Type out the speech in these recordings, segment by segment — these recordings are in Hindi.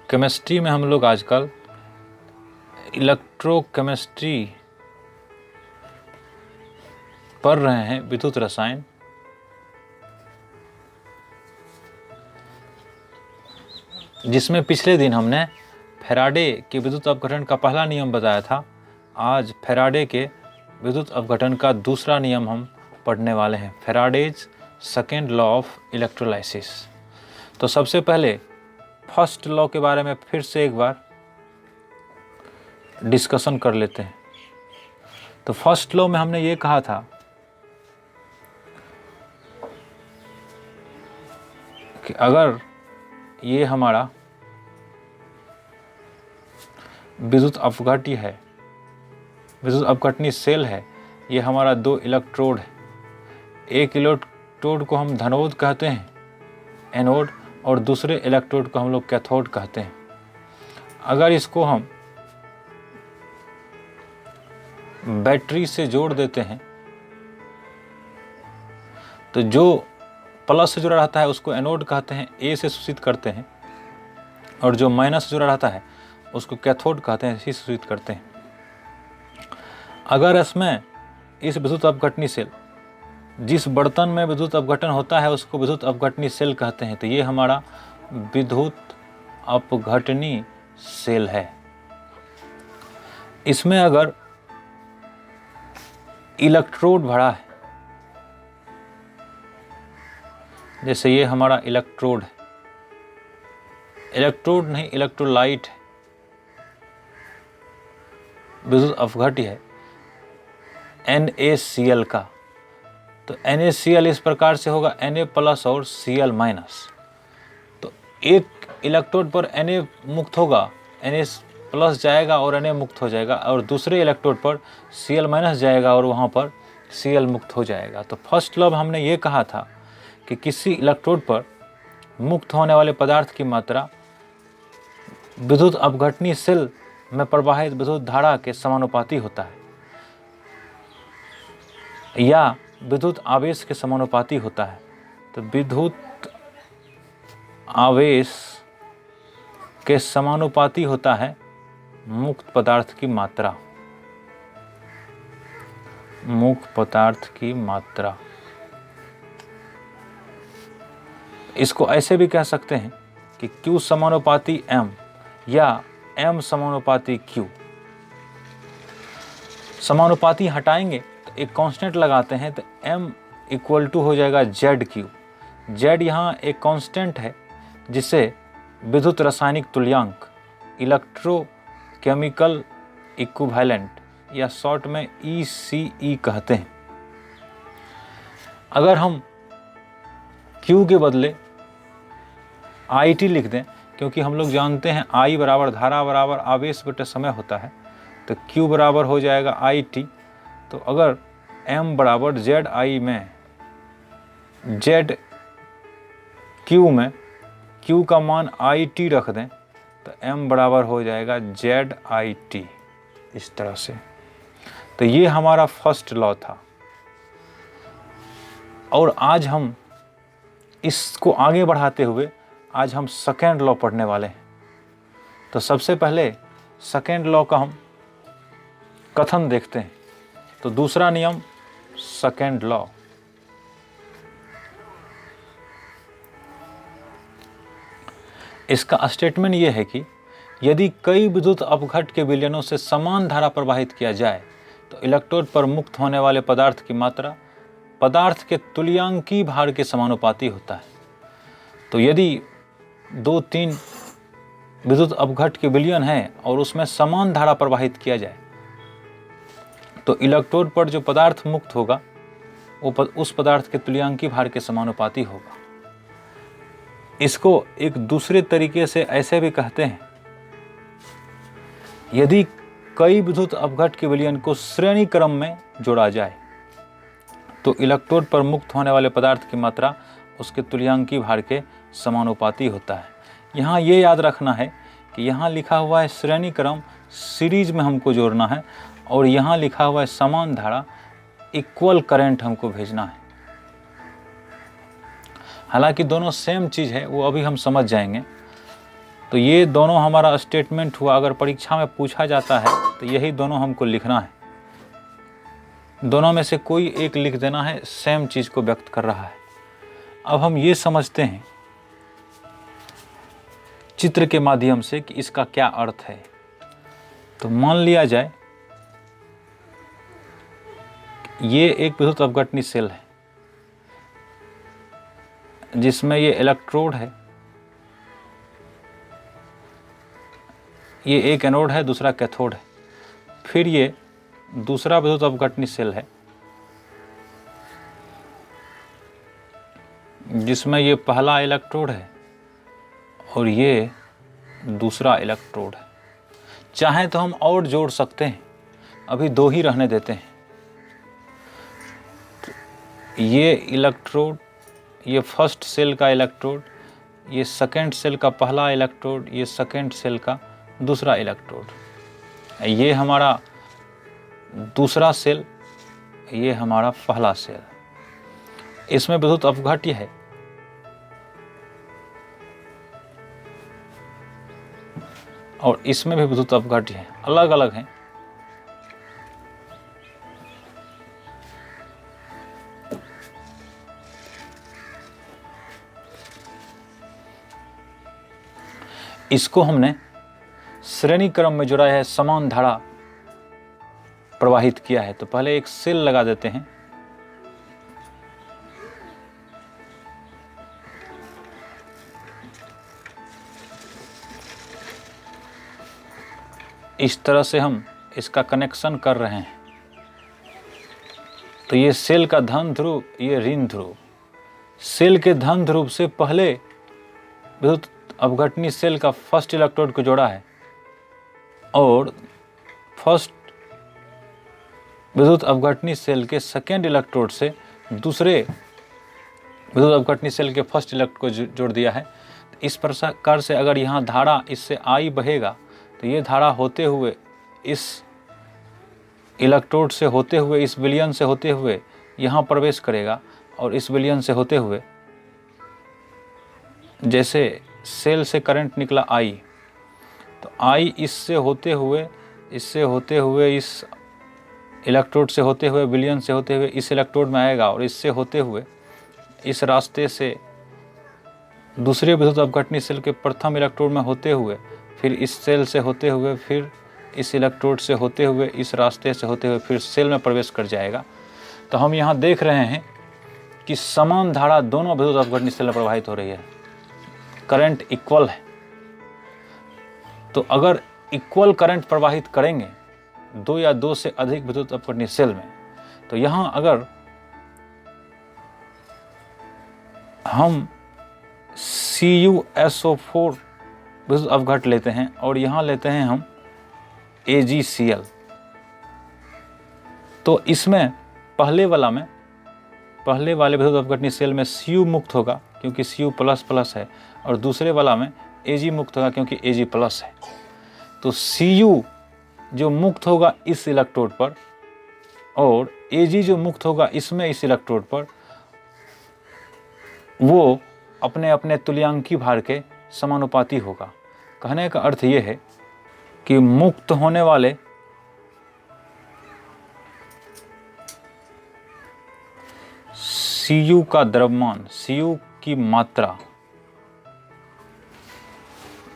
केमिस्ट्री में हम लोग आजकल इलेक्ट्रोकेमिस्ट्री पढ़ रहे हैं, विद्युत रसायन। जिसमें पिछले दिन हमने फैराडे के विद्युत अपघटन का पहला नियम बताया था। आज फैराडे के विद्युत अपघटन का दूसरा नियम हम पढ़ने वाले हैं, Faraday's second law of electrolysis. तो सबसे पहले फर्स्ट लॉ के बारे में फिर से एक बार डिस्कशन कर लेते हैं। तो फर्स्ट लॉ में हमने ये कहा था कि अगर ये हमारा विद्युत अपघट्य है, विद्युत अपघटनी सेल है, ये हमारा दो इलेक्ट्रोड है। एक इलेक्ट्रोड को हम धनोड कहते हैं, एनोड, और दूसरे इलेक्ट्रोड को हम लोग कैथोड कहते हैं। अगर इसको हम बैटरी से जोड़ देते हैं तो जो प्लस से जुड़ा रहता है उसको एनोड कहते हैं, ए से सूचित करते हैं, और जो माइनस से जुड़ा रहता है उसको कैथोड कहते हैं, सी से सूचित करते हैं। अगर इसमें इस विद्युत अपघटनी सेल, जिस बर्तन में विद्युत अपघटन होता है उसको विद्युत अपघटनी सेल कहते हैं, तो ये हमारा विद्युत अपघटनी सेल है। इसमें अगर इलेक्ट्रोड भरा है, जैसे ये हमारा इलेक्ट्रोड है, इलेक्ट्रोड नहीं इलेक्ट्रोलाइट है, विद्युत अपघट्य है NaCl का। तो NaCl इस प्रकार से होगा Na+ और Cl-। तो एक इलेक्ट्रोड पर Na मुक्त होगा, Na+ जाएगा और Na मुक्त हो जाएगा, और दूसरे इलेक्ट्रोड पर Cl- जाएगा और वहाँ पर Cl मुक्त हो जाएगा। तो फर्स्ट लॉ हमने ये कहा था कि किसी इलेक्ट्रोड पर मुक्त होने वाले पदार्थ की मात्रा विद्युत अपघटनी सेल में प्रवाहित विद्युत धारा के समानुपाती होता है, या विद्युत आवेश के समानुपाती होता है। तो विद्युत आवेश के समानुपाती होता है मुक्त पदार्थ की मात्रा, मुक्त पदार्थ की मात्रा। इसको ऐसे भी कह सकते हैं कि Q समानुपाती M या M समानुपाती Q। समानुपाती हटाएंगे तो एक कांस्टेंट लगाते हैं, तो M = हो जाएगा ZQ। Z यहाँ एक कांस्टेंट है जिसे विद्युत रासायनिक तुल्यांक, इलेक्ट्रोकेमिकल इक्विवेलेंट, या शॉर्ट में ECE कहते हैं। अगर हम Q के बदले IT लिख दें, क्योंकि हम लोग जानते हैं I बराबर धारा बराबर आवेश बटे समय होता है, तो Q बराबर हो जाएगा IT। तो अगर M बराबर ZI में ZQ में Q का मान IT रख दें तो M बराबर हो जाएगा ZIT, इस तरह से। तो ये हमारा फर्स्ट लॉ था। और आज हम इसको आगे बढ़ाते हुए आज हम सेकेंड लॉ पढ़ने वाले हैं। तो सबसे पहले सेकेंड लॉ का हम कथन देखते हैं। तो दूसरा नियम सेकेंड लॉ, इसका स्टेटमेंट यह है कि यदि कई विद्युत अपघट्य के विलयनों से समान धारा प्रवाहित किया जाए तो इलेक्ट्रोड पर मुक्त होने वाले पदार्थ की मात्रा पदार्थ के तुल्यांकी भार के समानुपाती होता है। तो यदि 2-3 विद्युत अपघट्य के विलयन है और उसमें समान धारा प्रवाहित किया जाए तो इलेक्ट्रोड पर जो पदार्थ मुक्त होगा वो उस पदार्थ के तुल्यांकी भार के समानुपाती होगा। इसको एक दूसरे तरीके से ऐसे भी कहते हैं, यदि कई विद्युत अपघट्य के विलयन को श्रेणी क्रम में जोड़ा जाए तो इलेक्ट्रोड पर मुक्त होने वाले पदार्थ की मात्रा उसके तुल्यांकी भार के समानुपाती होता है। यहाँ ये याद रखना है कि यहाँ लिखा हुआ है श्रेणी क्रम, सीरीज में हमको जोड़ना है, और यहाँ लिखा हुआ है समान धारा, इक्वल करंट हमको भेजना है। हालांकि दोनों सेम चीज़ है, वो अभी हम समझ जाएंगे। तो ये दोनों हमारा स्टेटमेंट हुआ। अगर परीक्षा में पूछा जाता है तो यही दोनों हमको लिखना है। दोनों में से कोई एक लिख देना है, सेम चीज़ को व्यक्त कर रहा है। अब हम ये समझते हैं चित्र के माध्यम से कि इसका क्या अर्थ है। तो मान लिया जाए ये एक विद्युत अपघटनी सेल है जिसमें ये इलेक्ट्रोड है, ये एक एनोड है, दूसरा कैथोड है। फिर ये दूसरा विद्युत अपघटनी सेल है जिसमें ये पहला इलेक्ट्रोड है और ये दूसरा इलेक्ट्रोड है। चाहे तो हम और जोड़ सकते हैं, अभी दो ही रहने देते हैं। तो ये इलेक्ट्रोड, ये फर्स्ट सेल का इलेक्ट्रोड, ये सेकेंड सेल का पहला इलेक्ट्रोड, ये सेकेंड सेल का दूसरा इलेक्ट्रोड, ये हमारा दूसरा सेल, ये हमारा पहला सेल। इसमें विद्युत अपघट्य है और इसमें भी विद्युत अपघट्य है, अलग अलग हैं। इसको हमने श्रेणी क्रम में जोड़ा है, समान धारा प्रवाहित किया है। तो पहले एक सेल लगा देते हैं, इस तरह से हम इसका कनेक्शन कर रहे हैं। तो ये सेल का धन ध्रुव, ये ऋण ध्रुव। सेल के धन ध्रुव से पहले विद्युत अपघटनी सेल का फर्स्ट इलेक्ट्रोड को जोड़ा है और फर्स्ट विद्युत अपघटनी सेल के सेकेंड इलेक्ट्रोड से दूसरे विद्युत अपघटनी सेल के फर्स्ट इलेक्ट्रोड को जोड़ दिया है। इस प्रकार से अगर यहाँ धारा इससे आई बहेगा तो ये धारा होते हुए इस इलेक्ट्रोड से होते हुए, इस विलयन से होते हुए यहाँ प्रवेश करेगा और इस विलयन से होते हुए, जैसे सेल से करंट निकला आई, तो आई इससे होते हुए, इससे होते हुए, इस इलेक्ट्रोड से होते हुए, विलयन से होते हुए इस इलेक्ट्रोड में आएगा और इससे होते हुए इस रास्ते से दूसरे विद्युत अपघटनी सेल के प्रथम इलेक्ट्रोड में होते हुए, फिर इस सेल से होते हुए, फिर इस इलेक्ट्रोड से होते हुए, इस रास्ते से होते हुए फिर सेल में प्रवेश कर जाएगा। तो हम यहाँ देख रहे हैं कि समान धारा दोनों विद्युत अपघटनी सेल में प्रवाहित हो रही है, करंट इक्वल है। तो अगर इक्वल करंट प्रवाहित करेंगे दो या दो से अधिक विद्युत अपघटनी सेल में, तो यहाँ अगर हम CuSO4 विद्युत अपघट लेते हैं और यहाँ लेते हैं हम AgCl, तो इसमें पहले वाले विद्युत अपघटनी सेल में Cu मुक्त होगा क्योंकि Cu++ है और दूसरे वाला में Ag मुक्त होगा क्योंकि Ag+ है। तो Cu जो मुक्त होगा इस इलेक्ट्रोड पर और Ag जो मुक्त होगा इसमें, इस इलेक्ट्रोड पर, वो अपने अपने तुल्यांकी भार के समानुपाती होगा। कहने का अर्थ ये है कि मुक्त होने वाले Cu का द्रव्यमान, Cu की मात्रा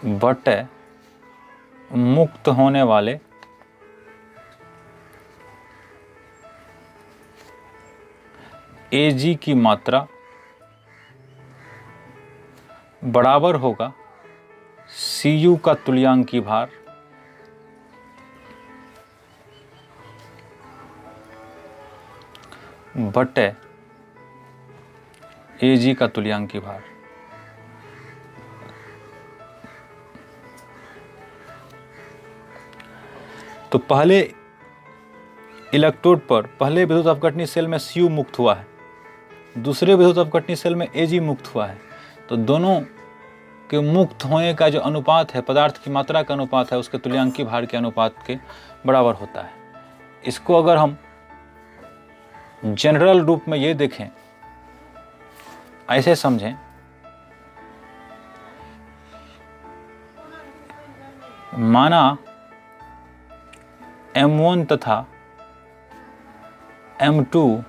बटे मुक्त होने वाले Ag की मात्रा बराबर होगा Cu का तुल्यांकी भार बटे Ag का तुल्यांकी भार। तो पहले इलेक्ट्रोड पर, पहले विद्युत अपघटनी सेल में Cu मुक्त हुआ है, दूसरे विद्युत अपघटनी सेल में Ag मुक्त हुआ है। तो दोनों के मुक्त होने का जो अनुपात है, पदार्थ की मात्रा का अनुपात है, उसके तुल्यांकी भार के अनुपात के बराबर होता है। इसको अगर हम जनरल रूप में ये देखें, ऐसे समझें माना M1 तथा M2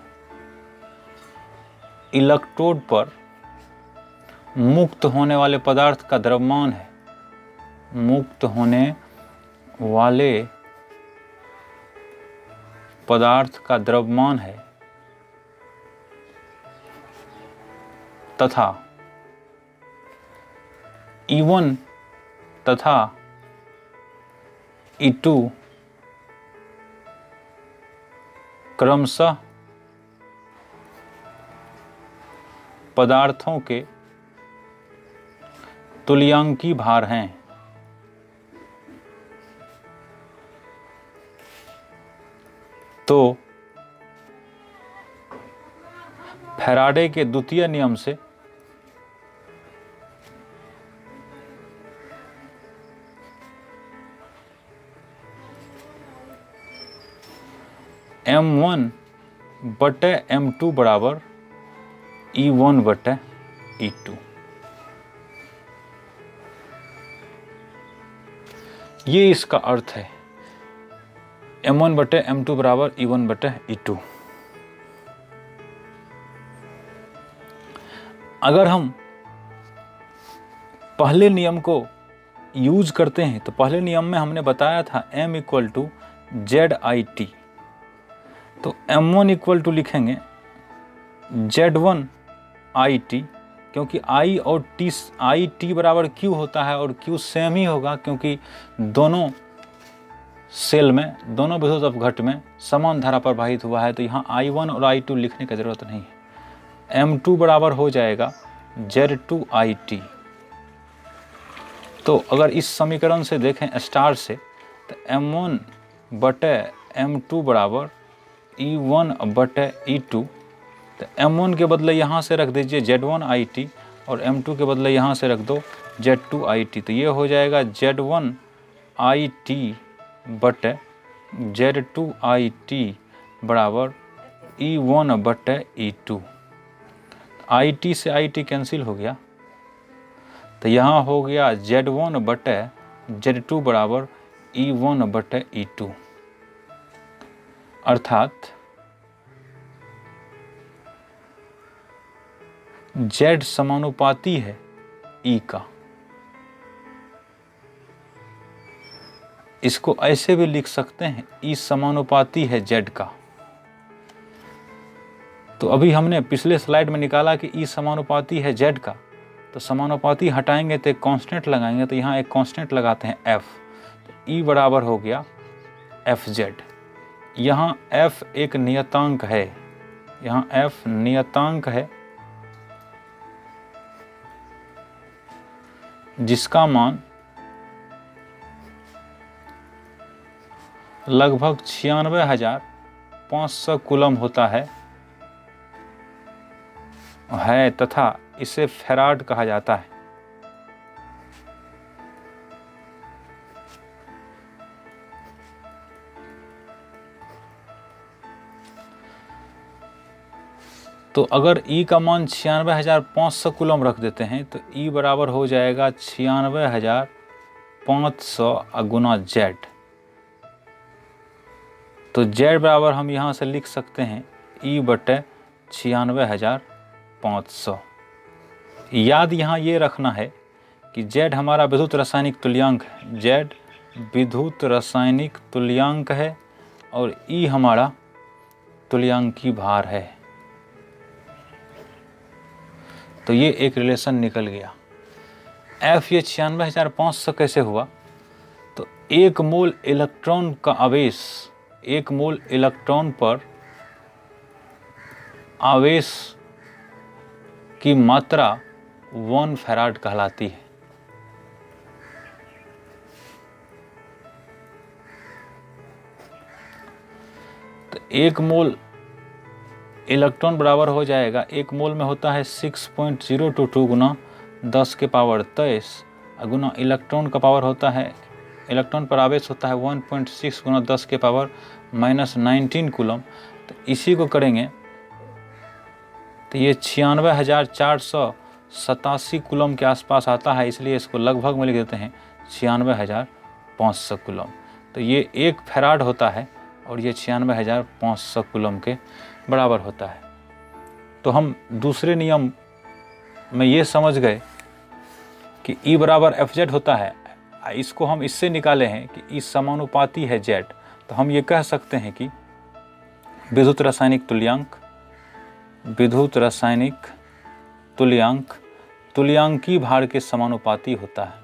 इलेक्ट्रोड पर मुक्त होने वाले पदार्थ का द्रव्यमान है, मुक्त होने वाले पदार्थ का द्रव्यमान है तथा E1 तथा E2 क्रमशः पदार्थों के तुल्यांकी भार हैं। तो फैराडे के द्वितीय नियम से M1 बटे M2 बराबर E1 बटे E2। ये इसका अर्थ है, M1 बटे M2 बराबर E1 बटे E2। अगर हम पहले नियम को यूज करते हैं तो पहले नियम में हमने बताया था M इक्वल टू ZIT, तो M1 इक्वल टू लिखेंगे Z1IT, क्योंकि I और T बराबर Q होता है और Q सेम ही होगा, क्योंकि दोनों सेल में, दोनों विद्युत अपघट में समान धारा प्रवाहित हुआ है, तो यहाँ I1 और I2 लिखने की ज़रूरत नहीं है। M2 बराबर हो जाएगा Z2IT। तो अगर इस समीकरण से देखें स्टार से, तो M1 बटे M2 बराबर E1 बटे E2, तो M1 के बदले यहाँ से रख दीजिए Z1IT और M2 के बदले यहाँ से रख दो Z2IT, तो ये हो जाएगा Z1IT बटे Z2IT बराबर E1 बटे E2। IT से IT कैंसिल हो गया, तो यहाँ हो गया Z1 बटे Z2 बराबर E1 बटे E2, अर्थात Z समानुपाती है E का। इसको ऐसे भी लिख सकते हैं, E समानुपाती है Z का। तो अभी हमने पिछले स्लाइड में निकाला कि E समानुपाती है Z का, तो समानुपाती हटाएंगे तो एक कांस्टेंट लगाएंगे, तो यहाँ एक कांस्टेंट लगाते हैं F, तो E बराबर हो गया FZ। यहाँ F एक नियतांक है, यहाँ F नियतांक है जिसका मान लगभग 96,500 कूलम होता है तथा इसे फैराड कहा जाता है। तो अगर E का मान 96,500 कूलम रख देते हैं तो E बराबर हो जाएगा 96,500 गुना Z। तो Z बराबर हम यहाँ से लिख सकते हैं E बटे 96,500। याद यहाँ ये रखना है कि Z हमारा विद्युत रासायनिक तुल्यांक है, Z विद्युत रासायनिक तुल्यांक है और E हमारा तुल्यांकी भार है। तो ये एक रिलेशन निकल गया। F ये 96,500 कैसे हुआ? तो एक मोल इलेक्ट्रॉन का आवेश, एक मोल इलेक्ट्रॉन पर आवेश की मात्रा 1 फैराड कहलाती है। तो एक मोल इलेक्ट्रॉन बराबर हो जाएगा, एक मोल में होता है 6.022 गुना 10 के पावर 23 गुना इलेक्ट्रॉन का पावर होता है, इलेक्ट्रॉन पर आवेश होता है 1.6 गुना 10 के पावर -19 कूलम। तो इसी को करेंगे तो ये 96,487 कूलम के आसपास आता है, इसलिए इसको लगभग में लिख देते हैं 96,000 500 कूलम। तो ये 1 फैराड होता है और ये 96,500 कूलम के बराबर होता है। तो हम दूसरे नियम में ये समझ गए कि E बराबर Fz होता है। इसको हम इससे निकाले हैं कि E समानुपाती है Z। तो हम ये कह सकते हैं कि विद्युत रासायनिक तुल्यांक तुल्यांकी भार के समानुपाती होता है।